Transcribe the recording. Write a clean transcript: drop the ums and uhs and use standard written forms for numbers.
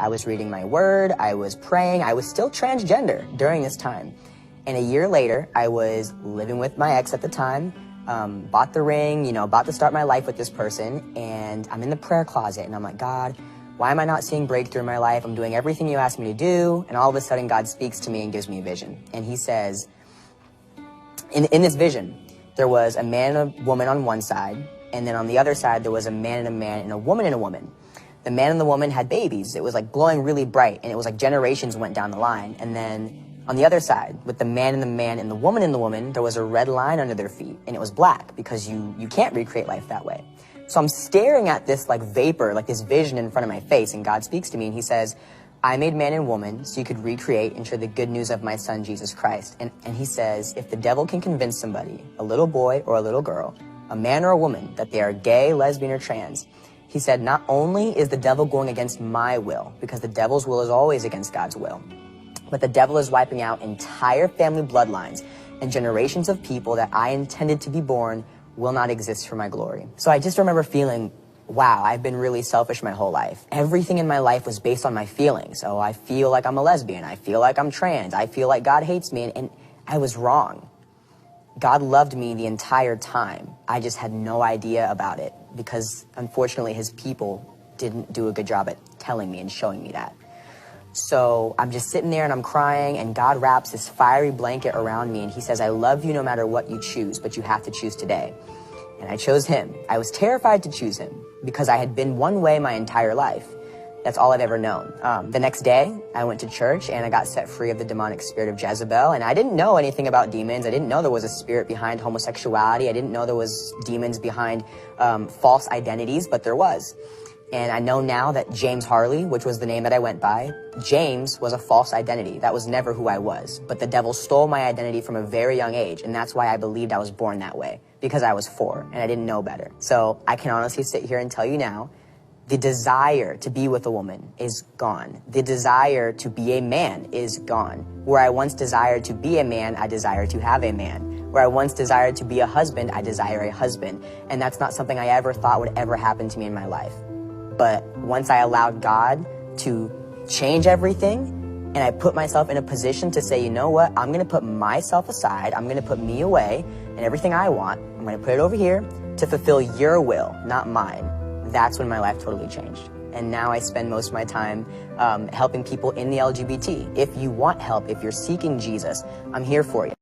I was reading my word, I was praying, I was still transgender during this time. And a year later, I was living with my ex at the time, bought the ring, about to start my life with this person, and I'm in the prayer closet, and I'm like, God, why am I not seeing breakthrough in my life? I'm doing everything you asked me to do, and all of a sudden God speaks to me and gives me a vision. And he says, in this vision, there was a man and a woman on one side, and then on the other side, there was a man and a woman and a woman. The man and the woman had babies. It was like glowing really bright, and it was like generations went down the line. And then on the other side, with the man and the woman, there was a red line under their feet, and it was black because you can't recreate life that way. So I'm staring at this like vapor, like this vision in front of my face, and God speaks to me and he says, I made man and woman so you could recreate and share the good news of my son, Jesus Christ. And he says, if the devil can convince somebody, a little boy or a little girl, a man or a woman, that they are gay, lesbian, or trans, he said, not only is the devil going against my will, because the devil's will is always against God's will, but the devil is wiping out entire family bloodlines, and generations of people that I intended to be born will not exist for my glory. So I just remember feeling, wow, I've been really selfish my whole life. Everything in my life was based on my feelings. Oh, I feel like I'm a lesbian. I feel like I'm trans. I feel like God hates me. And I was wrong. God loved me the entire time. I just had no idea about it because, unfortunately, his people didn't do a good job at telling me and showing me that. So I'm just sitting there and I'm crying, and God wraps this fiery blanket around me and he says, I love you no matter what you choose, but you have to choose today. And I chose him. I was terrified to choose him because I had been one way my entire life. That's all I've ever known. The next day, I went to church and I got set free of the demonic spirit of Jezebel. And I didn't know anything about demons. I didn't know there was a spirit behind homosexuality. I didn't know there was demons behind false identities, but there was. And I know now that James Harley, which was the name that I went by, James was a false identity. That was never who I was. But the devil stole my identity from a very young age. And that's why I believed I was born that way, because I was 4 and I didn't know better. So I can honestly sit here and tell you now, the desire to be with a woman is gone. The desire to be a man is gone. Where I once desired to be a man, I desire to have a man. Where I once desired to be a husband, I desire a husband. And that's not something I ever thought would ever happen to me in my life. But once I allowed God to change everything, and I put myself in a position to say, you know what, I'm going to put myself aside, I'm going to put me away, and everything I want, I'm going to put it over here to fulfill your will, not mine. That's when my life totally changed. And now I spend most of my time helping people in the LGBT. If you want help, if you're seeking Jesus, I'm here for you.